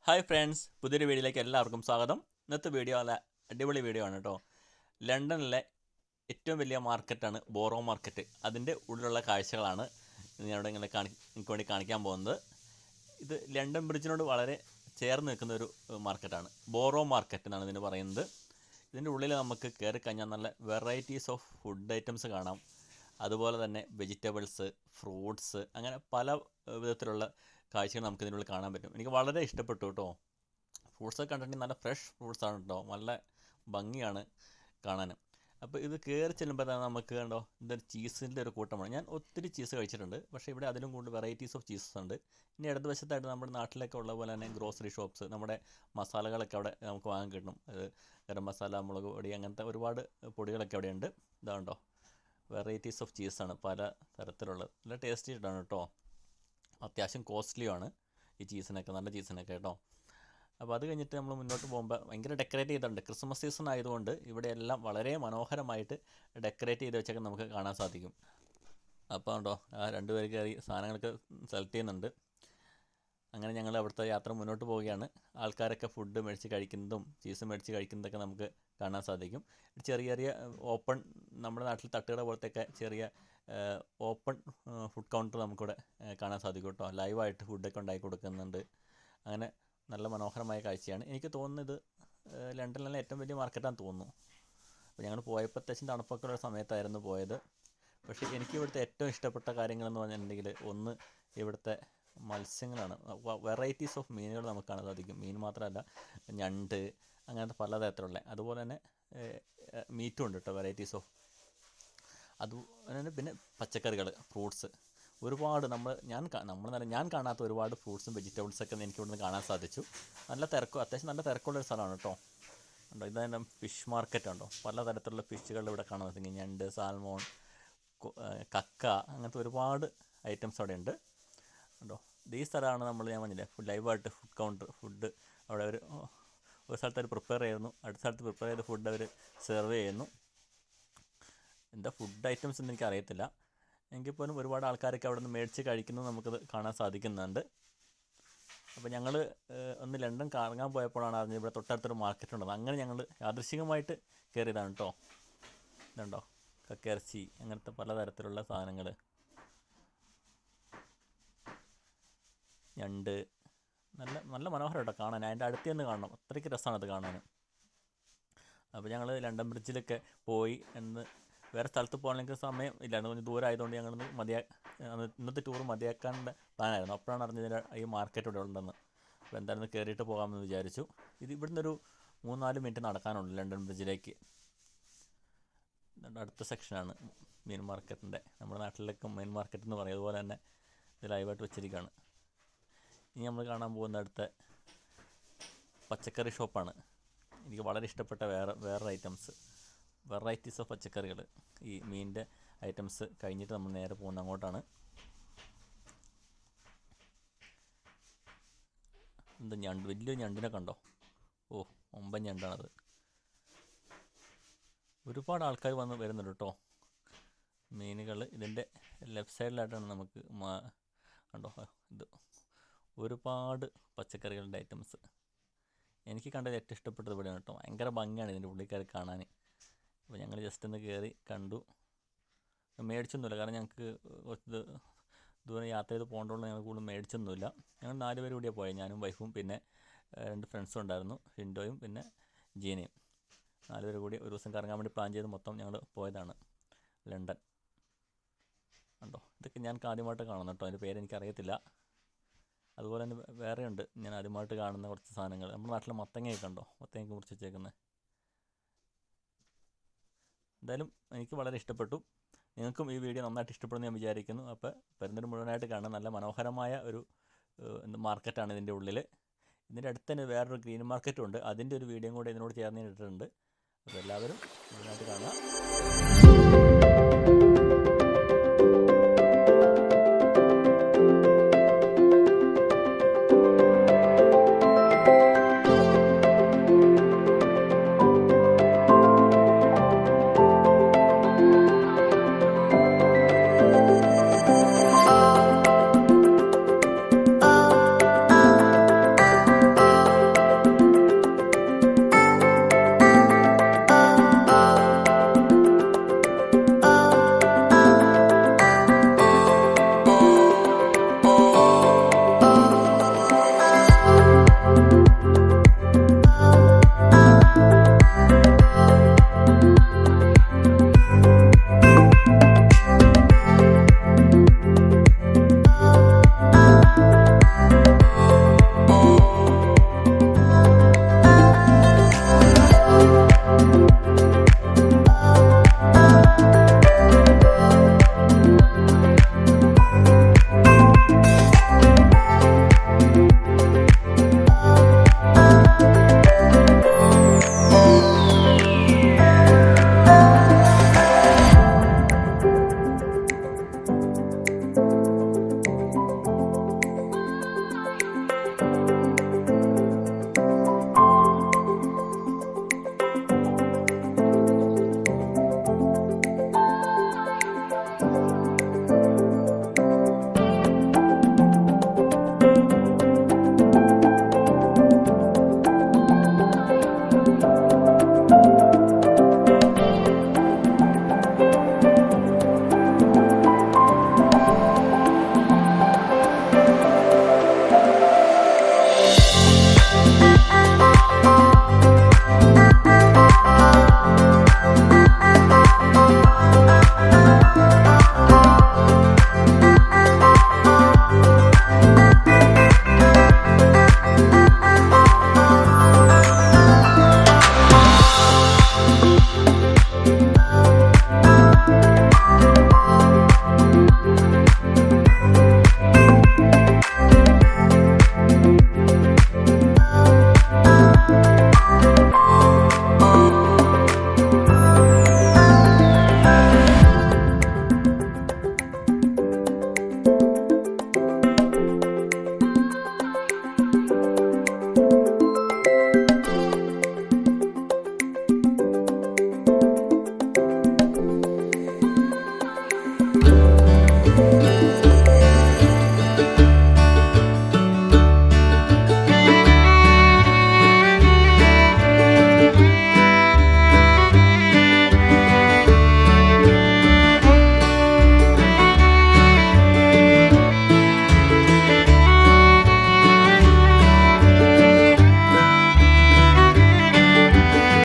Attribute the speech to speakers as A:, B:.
A: Hi friends, പുതിയൊരു വീഡിയോയിലേക്ക് എല്ലാവർക്കും സ്വാഗതം. ഇന്നത്തെ വീഡിയോ നല്ല അടിപൊളി വീഡിയോ ആണ് കേട്ടോ. ലണ്ടനിലെ ഏറ്റവും വലിയ മാർക്കറ്റാണ് ബോറോ മാർക്കറ്റ്. അതിൻ്റെ ഉള്ളിലുള്ള കാഴ്ചകളാണ് ഞാനിവിടെ നിങ്ങൾക്ക് വേണ്ടി കാണിക്കാൻ പോകുന്നത്. ഇത് ലണ്ടൻ ബ്രിഡ്ജിനോട് വളരെ ചേർന്ന് നിൽക്കുന്ന ഒരു മാർക്കറ്റാണ്. ബോറോ മാർക്കറ്റ് എന്നാണ് ഇതിന് പറയുന്നത്. ഇതിൻ്റെ ഉള്ളിൽ നമുക്ക് കയറി കഴിഞ്ഞാൽ നല്ല വെറൈറ്റീസ് ഓഫ് ഫുഡ് ഐറ്റംസ് കാണാം. അതുപോലെ തന്നെ വെജിറ്റബിൾസ്, ഫ്രൂട്ട്സ്, അങ്ങനെ പല വിധത്തിലുള്ള കാഴ്ചകൾ നമുക്ക് ഇതിനുള്ളിൽ കാണാൻ പറ്റും. എനിക്ക് വളരെ ഇഷ്ടപ്പെട്ടു കേട്ടോ. ഫ്രൂട്ട്സൊക്കെ കണ്ടിട്ടുണ്ടെങ്കിൽ നല്ല ഫ്രഷ് ഫ്രൂട്ട്സാണ് കേട്ടോ, നല്ല ഭംഗിയാണ് കാണാൻ. അപ്പോൾ ഇത് കയറി ചെല്ലുമ്പോൾ തന്നെ നമുക്ക് കണ്ടോ, ഇതൊരു ചീസിൻ്റെ ഒരു കൂട്ടമാണ്. ഞാൻ ഒത്തിരി ചീസ് കഴിച്ചിട്ടുണ്ട്, പക്ഷേ ഇവിടെ അതിലും കൂടുതൽ വെറൈറ്റീസ് ഓഫ് ചീസസ് ഉണ്ട്. ഇനി ഇടതുവശത്തായിട്ട് നമ്മുടെ നാട്ടിലൊക്കെ ഉള്ള പോലെ തന്നെ ഗ്രോസറി ഷോപ്സ്, നമ്മുടെ മസാലകളൊക്കെ അവിടെ നമുക്ക് വാങ്ങാൻ കിട്ടും. ഗരം മസാല, മുളക് പൊടി, അങ്ങനത്തെ ഒരുപാട് പൊടികളൊക്കെ അവിടെ ഉണ്ട്. ഇതാണ്ടോ, വെറൈറ്റീസ് ഓഫ് ചീസാണ് പല തരത്തിലുള്ളത്. നല്ല ടേസ്റ്റി ആയിട്ടാണ് കേട്ടോ. അത്യാവശ്യം കോസ്റ്റ്ലിയാണ് ഈ ചീസിനൊക്കെ, നല്ല ചീസിനൊക്കെ കേട്ടോ. അപ്പോൾ അത് കഴിഞ്ഞിട്ട് നമ്മൾ മുന്നോട്ട് പോകുമ്പോൾ ഭയങ്കര ഡെക്കറേറ്റ് ചെയ്തിട്ടുണ്ട്. ക്രിസ്മസ് സീസൺ ആയതുകൊണ്ട് ഇവിടെ എല്ലാം വളരെ മനോഹരമായിട്ട് ഡെക്കറേറ്റ് ചെയ്ത് വെച്ചൊക്കെ നമുക്ക് കാണാൻ സാധിക്കും. അപ്പോൾ ഉണ്ടോ, ആ രണ്ടുപേർ കയറി സാധനങ്ങളൊക്കെ സെലക്ട് ചെയ്യുന്നുണ്ട്. അങ്ങനെ ഞങ്ങൾ അവിടുത്തെ യാത്ര മുന്നോട്ട് പോവുകയാണ്. ആൾക്കാരൊക്കെ ഫുഡ് മേടിച്ച് കഴിക്കുന്നതും ചീസ് മേടിച്ച് കഴിക്കുന്നതൊക്കെ നമുക്ക് കാണാൻ സാധിക്കും. ചെറിയ ചെറിയ ഓപ്പൺ, നമ്മുടെ നാട്ടിൽ തട്ടുകട പോലത്തെയൊക്കെ ചെറിയ ഓപ്പൺ ഫുഡ് കൗണ്ടർ നമുക്കിവിടെ കാണാൻ സാധിക്കും കേട്ടോ. ലൈവായിട്ട് ഫുഡൊക്കെ ഉണ്ടാക്കി കൊടുക്കുന്നുണ്ട്. അങ്ങനെ നല്ല മനോഹരമായ കാഴ്ചയാണ്. എനിക്ക് തോന്നുന്നത് ലണ്ടനിലെ ഏറ്റവും വലിയ മാർക്കറ്റാണെന്ന് തോന്നുന്നു. അപ്പോൾ ഞങ്ങൾ പോയപ്പോൾ അത്യാവശ്യം തണുപ്പൊക്കെ ഉള്ള സമയത്തായിരുന്നു പോയത്. പക്ഷേ എനിക്ക് ഇവിടുത്തെ ഏറ്റവും ഇഷ്ടപ്പെട്ട കാര്യങ്ങളെന്ന് പറഞ്ഞിട്ടുണ്ടെങ്കിൽ, ഒന്ന് ഇവിടുത്തെ മത്സ്യങ്ങളാണ്. വെറൈറ്റീസ് ഓഫ് മീനുകൾ നമുക്ക് കാണാൻ സാധിക്കും. മീൻ മാത്രമല്ല, ഞണ്ട്, അങ്ങനത്തെ പലതരത്തിലുള്ള, അതുപോലെ തന്നെ മീറ്റും ഉണ്ട് കേട്ടോ, വെറൈറ്റീസ് ഓഫ്. അതുപോലെ തന്നെ പിന്നെ പച്ചക്കറികൾ, ഫ്രൂട്ട്സ്, ഒരുപാട് ഞാൻ കാണാത്ത ഒരുപാട് ഫ്രൂട്ട്സും വെജിറ്റബിൾസൊക്കെ എനിക്ക് ഇവിടുന്ന് കാണാൻ സാധിച്ചു. അത്യാവശ്യം നല്ല തിരക്കുള്ളൊരു സ്ഥലമാണ് കേട്ടോ. ഉണ്ടോ, ഇത് തന്നെ ഫിഷ് മാർക്കറ്റ് ഉണ്ടോ, പലതരത്തിലുള്ള ഫിഷുകൾ ഇവിടെ കാണാൻ സാധിക്കും. ഞണ്ട്, സാൽമോൺ, കക്ക, അങ്ങനത്തെ ഒരുപാട് ഐറ്റംസ് അവിടെ ഉണ്ട് ഉണ്ടോ. ഈ സ്ഥലമാണ് ഞാൻ പറഞ്ഞില്ലേ, ലൈവായിട്ട് ഫുഡ് കൗണ്ടർ. ഫുഡ് അവിടെ ഒരു സ്ഥലത്ത് അവർ പ്രിപ്പയർ ചെയ്യുന്നു, അടുത്ത സ്ഥലത്ത് പ്രിപ്പയർ ചെയ്ത ഫുഡ് അവർ സെർവ് ചെയ്യുന്നു. എന്താ ഫുഡ് ഐറ്റംസ് എന്ന് എനിക്ക് അറിയത്തില്ല. എങ്കിൽ പോലും ഒരുപാട് ആൾക്കാരൊക്കെ അവിടെ നിന്ന് മേടിച്ച് കഴിക്കുന്നത് നമുക്കത് കാണാൻ സാധിക്കുന്നുണ്ട്. അപ്പോൾ ഞങ്ങൾ ഒന്ന് ലണ്ടൻ കറങ്ങാൻ പോയപ്പോഴാണ് അറിഞ്ഞത് ഇവിടെ തൊട്ടടുത്തൊരു മാർക്കറ്റ് ഉണ്ടെന്ന്. അങ്ങനെ ഞങ്ങൾ യാദൃശ്ചികമായിട്ട് കയറിയതാണ് കേട്ടോ. ഇതുണ്ടോ, കക്കയിറച്ചി, അങ്ങനത്തെ പലതരത്തിലുള്ള സാധനങ്ങൾ, ഞണ്ട്, നല്ല മനോഹരം കേട്ടോ കാണാൻ. അതിൻ്റെ അടുത്ത് നിന്ന് കാണണം, അത്രയ്ക്ക് രസമാണ് അത് കാണാൻ. അപ്പോൾ ഞങ്ങൾ ലണ്ടൻ ബ്രിഡ്ജിലൊക്കെ പോയി. വേറെ സ്ഥലത്ത് പോകാനെങ്കിൽ സമയം ഇല്ലായിരുന്നു, കുറച്ച് ദൂരം ആയതുകൊണ്ട് ഞങ്ങൾ ഇന്നത്തെ ടൂർ മതിയാക്കാനുള്ള പ്ലാനായിരുന്നു. അപ്പോഴാണ് അറിഞ്ഞത് ഈ മാർക്കറ്റ് ഇവിടെ ഉണ്ടെന്ന്. അപ്പോൾ എന്തായാലും കയറിയിട്ട് പോകാമെന്ന് വിചാരിച്ചു. ഇവിടുന്ന് ഒരു 3-4 മിനിറ്റ് നടക്കാനുണ്ട് ലണ്ടൻ ബ്രിഡ്ജിലേക്ക്. അടുത്ത സെക്ഷനാണ് മീൻ മാർക്കറ്റിൻ്റെ. നമ്മുടെ നാട്ടിലൊക്കെ മീൻ മാർക്കറ്റ് എന്ന് പറയും, അതുപോലെ തന്നെ ഇത് ലൈവായിട്ട് വെച്ചിരിക്കുകയാണ്. ഇനി നമ്മൾ കാണാൻ പോകുന്ന അടുത്ത പച്ചക്കറി ഷോപ്പാണ്. എനിക്ക് വളരെ ഇഷ്ടപ്പെട്ട വേറെ ഐറ്റംസ്, വെറൈറ്റീസ് ഓഫ് പച്ചക്കറികൾ. ഈ മീനിൻ്റെ ഐറ്റംസ് കഴിഞ്ഞിട്ട് നമ്മൾ നേരെ പോകുന്ന അങ്ങോട്ടാണ്. ഞണ്ട്, വലിയൊരു ഞണ്ടിനെ കണ്ടോ, ഒമ്പൻ ഞണ്ടാണത്. ഒരുപാട് ആൾക്കാർ വരുന്നുണ്ട് കേട്ടോ. മീനുകൾ ഇതിൻ്റെ ലെഫ്റ്റ് സൈഡിലായിട്ടാണ് നമുക്ക് കണ്ടോ, ഇത് ഒരുപാട് പച്ചക്കറികളുടെ ഐറ്റംസ്. എനിക്ക് കണ്ടത് ഏറ്റവും ഇഷ്ടപ്പെട്ടത് ഇവിടെയാണ് കേട്ടോ. ഭയങ്കര ഭംഗിയാണ് ഇതിൻ്റെ ഉള്ളിൽ കയറി കാണാൻ. അപ്പോൾ ഞങ്ങൾ ജസ്റ്റ് ഒന്ന് കയറി കണ്ടു, മേടിച്ചൊന്നുമില്ല. കാരണം ഞങ്ങൾക്ക് കുറച്ച് ദൂരം യാത്ര ചെയ്ത് പോകേണ്ടതുകൊണ്ട് ഞങ്ങൾ കൂടുതൽ മേടിച്ചൊന്നുമില്ല. ഞങ്ങൾ 4 പേര് കൂടിയാണ് പോയത്, ഞാനും വൈഫും പിന്നെ 2 ഫ്രണ്ട്സും ഉണ്ടായിരുന്നു, ഷിൻഡോയും പിന്നെ ജീനയും. 4 പേര് കൂടി ഒരു ദിവസം കറങ്ങാൻ വേണ്ടി പ്ലാൻ ചെയ്ത് മൊത്തം ഞങ്ങൾ പോയതാണ് ലണ്ടൻ. ഉണ്ടോ, ഇതൊക്കെ ഞാൻ ആദ്യമായിട്ട് കാണുന്നു കേട്ടോ. അതിൻ്റെ പേരെനിക്കറിയത്തില്ല. അതുപോലെ തന്നെ വേറെയുണ്ട് ഞാൻ ആദ്യമായിട്ട് കാണുന്ന കുറച്ച് സാധനങ്ങൾ. നമ്മുടെ നാട്ടിലെ മത്തങ്ങയൊക്കെ ഉണ്ടോ, മത്തങ്ങയൊക്കെ മുറിച്ച് വെച്ചേക്കുന്നത്. എന്തായാലും എനിക്ക് വളരെ ഇഷ്ടപ്പെട്ടു. നിങ്ങൾക്കും ഈ വീഡിയോ നന്നായിട്ട് ഇഷ്ടപ്പെടുമെന്ന് ഞാൻ വിചാരിക്കുന്നു. അപ്പോൾ പെരുന്തൽമണ്ണ മുഴുവനായിട്ട് കാണാൻ നല്ല മനോഹരമായ ഒരു മാർക്കറ്റാണ് ഇതിൻ്റെ ഉള്ളിൽ. ഇതിൻ്റെ അടുത്ത് തന്നെ വേറൊരു ഗ്രീൻ മാർക്കറ്റും ഉണ്ട്. അതിൻ്റെ ഒരു വീഡിയോയും കൂടെ ഇതിനോട് ചേർന്ന് ഇട്ടിട്ടുണ്ട്. അപ്പോൾ എല്ലാവരും മുഴുവനായിട്ട് കാണുക.